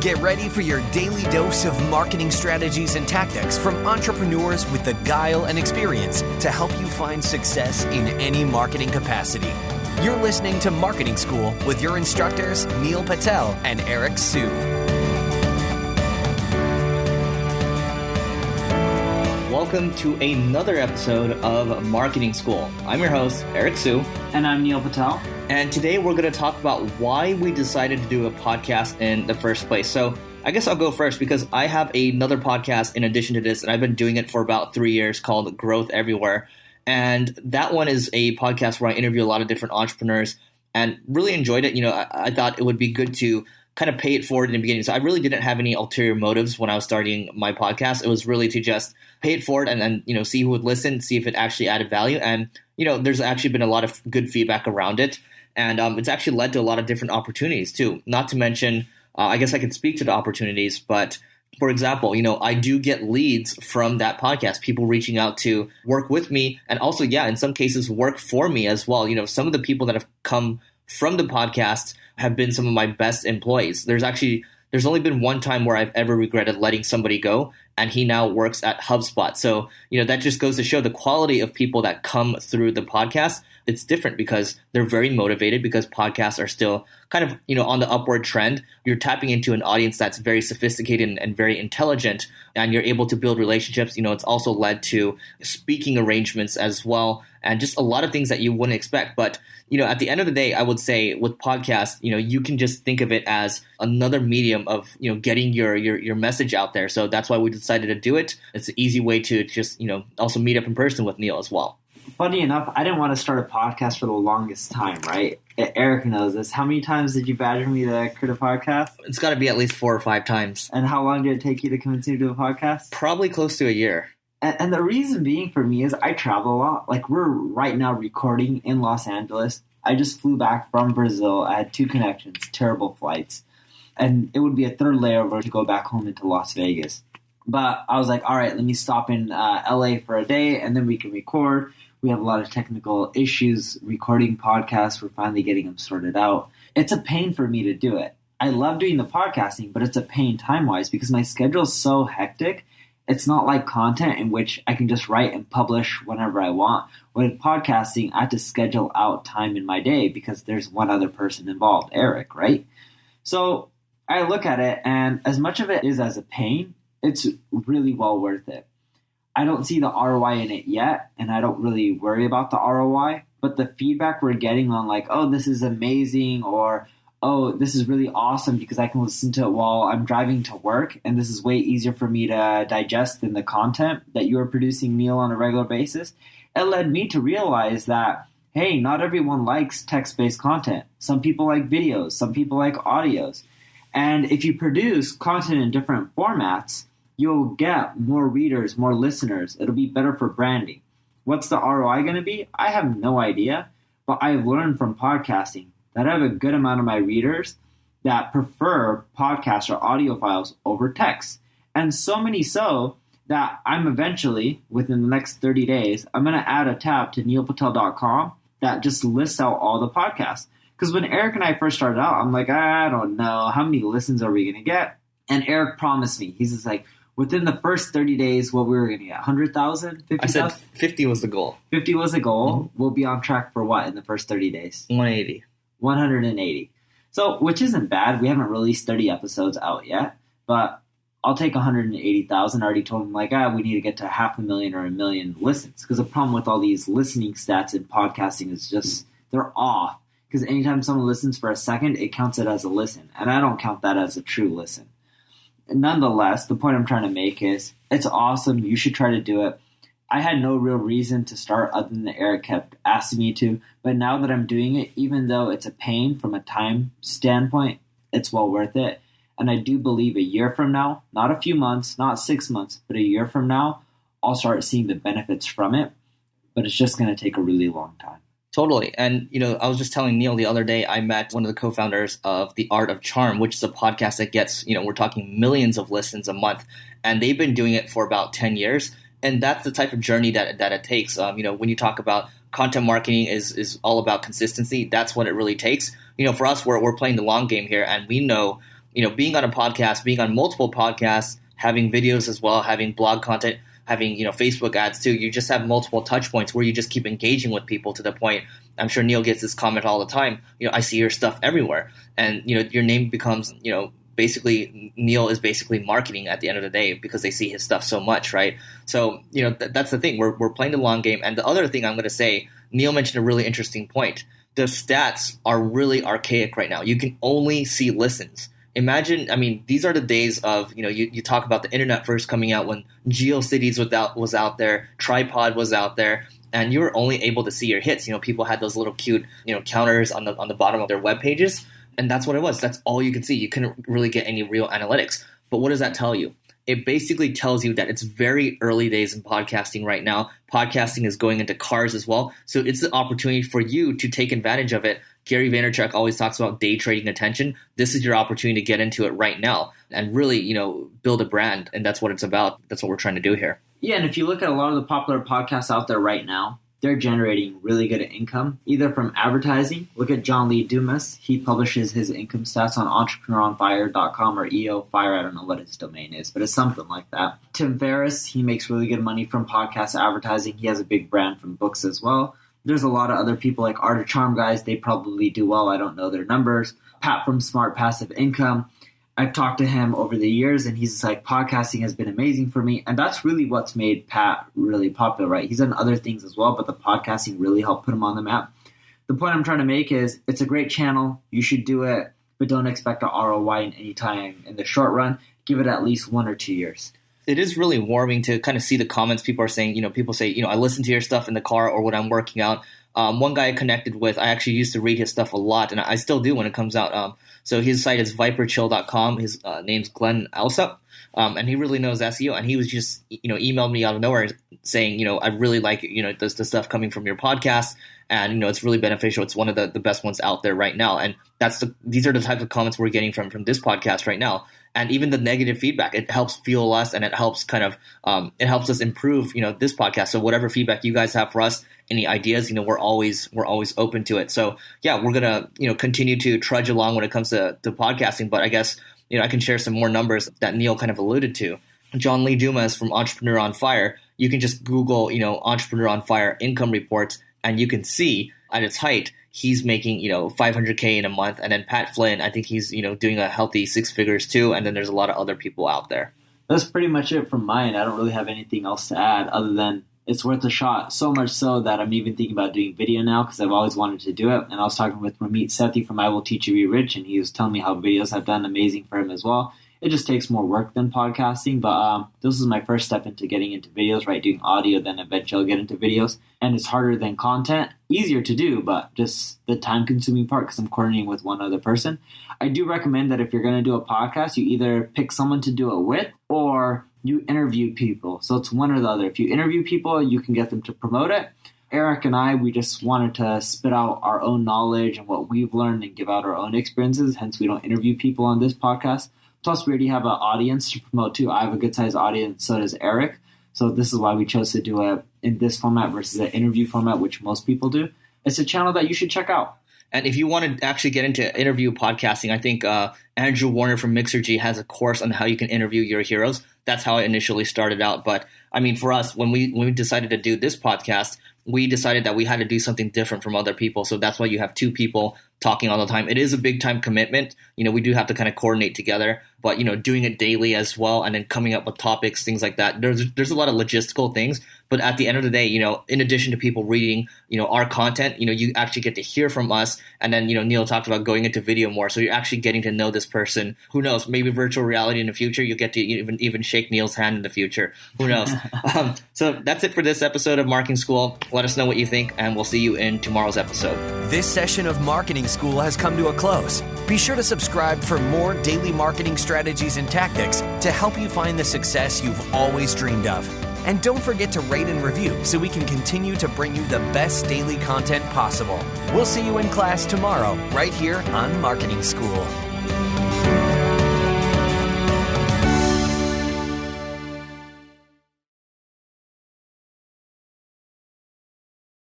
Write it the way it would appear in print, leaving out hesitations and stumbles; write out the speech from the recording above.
Get ready for your daily dose of marketing strategies and tactics from entrepreneurs with the guile and experience to help you find success in any marketing capacity. You're listening to Marketing School with your instructors, Neil Patel and Eric Su. Welcome to another episode of Marketing School. I'm your host, Eric Su. And I'm Neil Patel. And today we're going to talk about why we decided to do a podcast in the first place. So I guess I'll go first because I have another podcast in addition to this, and I've been doing it for about 3 years called Growth Everywhere. And that one is a podcast where I interview a lot of different entrepreneurs and really enjoyed it. I thought it would be good to kind of pay it forward in the beginning. So I really didn't have any ulterior motives when I was starting my podcast. It was really to just pay it forward and then, see who would listen, see if it actually added value. And, there's actually been a lot of good feedback around it. And it's actually led to a lot of different opportunities too. Not to mention, I guess I can speak to the opportunities, but for example, I do get leads from that podcast, people reaching out to work with me and also, in some cases work for me as well. Some of the people that have come from the podcast have been some of my best employees. There's only been one time where I've ever regretted letting somebody go, and he now works at HubSpot. So, that just goes to show the quality of people that come through the podcast. It's different because they're very motivated because podcasts are still kind of, on the upward trend. You're tapping into an audience that's very sophisticated and very intelligent, and you're able to build relationships. It's also led to speaking arrangements as well, and just a lot of things that you wouldn't expect. But, at the end of the day, I would say with podcasts, you can just think of it as another medium of, getting your message out there. So that's why we decided to do it. It's an easy way to just, also meet up in person with Neil as well. Funny enough, I didn't want to start a podcast for the longest time, right? Eric knows this. How many times did you badger me to create a podcast? It's got to be at least 4 or 5 times. And how long did it take you to convince me to do a podcast? Probably close to a year. And the reason being for me is I travel a lot. Like we're right now recording in Los Angeles. I just flew back from Brazil. I had 2 connections, terrible flights. And it would be a 3rd layover to go back home into Las Vegas. But I was like, all right, let me stop in LA for a day and then we can record. We have a lot of technical issues recording podcasts. We're finally getting them sorted out. It's a pain for me to do it. I love doing the podcasting, but it's a pain time-wise because my schedule is so hectic. It's not like content in which I can just write and publish whenever I want. With podcasting, I have to schedule out time in my day because there's one other person involved, Eric, right? So I look at it, and as much of it is as a pain, it's really well worth it. I don't see the ROI in it yet, and I don't really worry about the ROI, but the feedback we're getting on like, oh, this is amazing, or oh, this is really awesome because I can listen to it while I'm driving to work, and this is way easier for me to digest than the content that you are producing, Neil, on a regular basis. It led me to realize that, hey, not everyone likes text-based content. Some people like videos, some people like audios. And if you produce content in different formats, you'll get more readers, more listeners. It'll be better for branding. What's the ROI going to be? I have no idea, but I've learned from podcasting that I have a good amount of my readers that prefer podcasts or audio files over text. And so many so that I'm eventually, within the next 30 days, I'm going to add a tab to neilpatel.com that just lists out all the podcasts. Because when Eric and I first started out, I'm like, I don't know, how many listens are we going to get? And Eric promised me, he's just like, within the first 30 days, what we were going to get, 100,000, 50,000? I said 50 was the goal. 50 was the goal. Mm-hmm. We'll be on track for what in the first 30 days? 180. 180. So, which isn't bad. We haven't released 30 episodes out yet, but I'll take 180,000. I already told him, like, we need to get to 500,000 or 1 million listens. Because the problem with all these listening stats in podcasting is just, they're off. Because anytime someone listens for a second, it counts it as a listen. And I don't count that as a true listen. Nonetheless, the point I'm trying to make is it's awesome. You should try to do it. I had no real reason to start other than that Eric kept asking me to. But now that I'm doing it, even though it's a pain from a time standpoint, it's well worth it. And I do believe a year from now, not a few months, not 6 months, but a year from now, I'll start seeing the benefits from it. But it's just going to take a really long time. Totally. And, I was just telling Neil the other day, I met one of the co-founders of The Art of Charm, which is a podcast that gets, we're talking millions of listens a month. And they've been doing it for about 10 years. And that's the type of journey that it takes. When you talk about content marketing is all about consistency, that's what it really takes. For us, we're playing the long game here. And we know, being on a podcast, being on multiple podcasts, having videos as well, having blog content, having, Facebook ads too, you just have multiple touch points where you just keep engaging with people to the point. I'm sure Neil gets this comment all the time. I see your stuff everywhere. And, your name becomes, basically Neil is basically marketing at the end of the day because they see his stuff so much, right? So, that's the thing. We're playing the long game. And the other thing I'm going to say, Neil mentioned a really interesting point. The stats are really archaic right now. You can only see listens. Imagine, these are the days of, you talk about the internet first coming out when GeoCities was out there, Tripod was out there, and you were only able to see your hits. People had those little cute, counters on the bottom of their web pages, and that's what it was. That's all you could see. You couldn't really get any real analytics. But what does that tell you? It basically tells you that it's very early days in podcasting right now. Podcasting is going into cars as well. So it's the opportunity for you to take advantage of it. Gary Vaynerchuk always talks about day trading attention. This is your opportunity to get into it right now and really, build a brand. And that's what it's about. That's what we're trying to do here. Yeah, and if you look at a lot of the popular podcasts out there right now, they're generating really good income, either from advertising. Look at John Lee Dumas. He publishes his income stats on entrepreneuronfire.com or EOFire. I don't know what his domain is, but it's something like that. Tim Ferriss, he makes really good money from podcast advertising. He has a big brand from books as well. There's a lot of other people like Art of Charm guys. They probably do well. I don't know their numbers. Pat from Smart Passive Income. I've talked to him over the years, and he's like, podcasting has been amazing for me. And that's really what's made Pat really popular, right? He's done other things as well, but the podcasting really helped put him on the map. The point I'm trying to make is it's a great channel. You should do it, but don't expect a ROI in any time in the short run. Give it at least 1 or 2 years. It is really warming to kind of see the comments people are saying. People say, I listen to your stuff in the car or when I'm working out. One guy I connected with, I actually used to read his stuff a lot, and I still do when it comes out. So his site is viperchill.com. His name's Glenn Alsop, and he really knows SEO. And he was just, emailed me out of nowhere saying, I really like, the stuff coming from your podcast, and it's really beneficial. It's one of the best ones out there right now. And these are the types of comments we're getting from this podcast right now. And even the negative feedback, it helps fuel us, and it helps it helps us improve, this podcast. So whatever feedback you guys have for us, any ideas, we're always open to it. So yeah, we're gonna, continue to trudge along when it comes to podcasting. But I guess, I can share some more numbers that Neil kind of alluded to. John Lee Dumas from Entrepreneur on Fire. You can just Google, Entrepreneur on Fire income reports, and you can see at its height, he's making, $500K in a month. And then Pat Flynn, I think he's, doing a healthy 6 figures too. And then there's a lot of other people out there. That's pretty much it from mine. I don't really have anything else to add other than it's worth a shot. So much so that I'm even thinking about doing video now because I've always wanted to do it. And I was talking with Ramit Sethi from I Will Teach You Be Rich, and he was telling me how videos have done amazing for him as well. It just takes more work than podcasting, but this is my first step into getting into videos, right? Doing audio, then eventually I'll get into videos. And it's harder than content. Easier to do, but just the time-consuming part because I'm coordinating with one other person. I do recommend that if you're going to do a podcast, you either pick someone to do it with or you interview people. So it's one or the other. If you interview people, you can get them to promote it. Eric and I, we just wanted to spit out our own knowledge and what we've learned and give out our own experiences. Hence, we don't interview people on this podcast. Plus, we already have an audience to promote too. I have a good-sized audience, so does Eric. So this is why we chose to do it in this format versus an interview format, which most people do. It's a channel that you should check out. And if you want to actually get into interview podcasting, I think Andrew Warner from Mixergy has a course on how you can interview your heroes. That's how I initially started out. But I mean, for us, when we decided to do this podcast, we decided that we had to do something different from other people. So that's why you have 2 people talking all the time. It is a big time commitment. We do have to kind of coordinate together, but doing it daily as well, and then coming up with topics, things like that. There's a lot of logistical things, but at the end of the day, in addition to people reading, our content, you actually get to hear from us. And then, Neil talked about going into video more. So you're actually getting to know this person. Who knows, maybe virtual reality in the future, you'll get to even shake Neil's hand in the future. Who knows? So that's it for this episode of Marketing School. Let us know what you think, and we'll see you in tomorrow's episode. This session of Marketing School has come to a close. Be sure to subscribe for more daily marketing strategies and tactics to help you find the success you've always dreamed of. And don't forget to rate and review so we can continue to bring you the best daily content possible. We'll see you in class tomorrow, right here on Marketing School.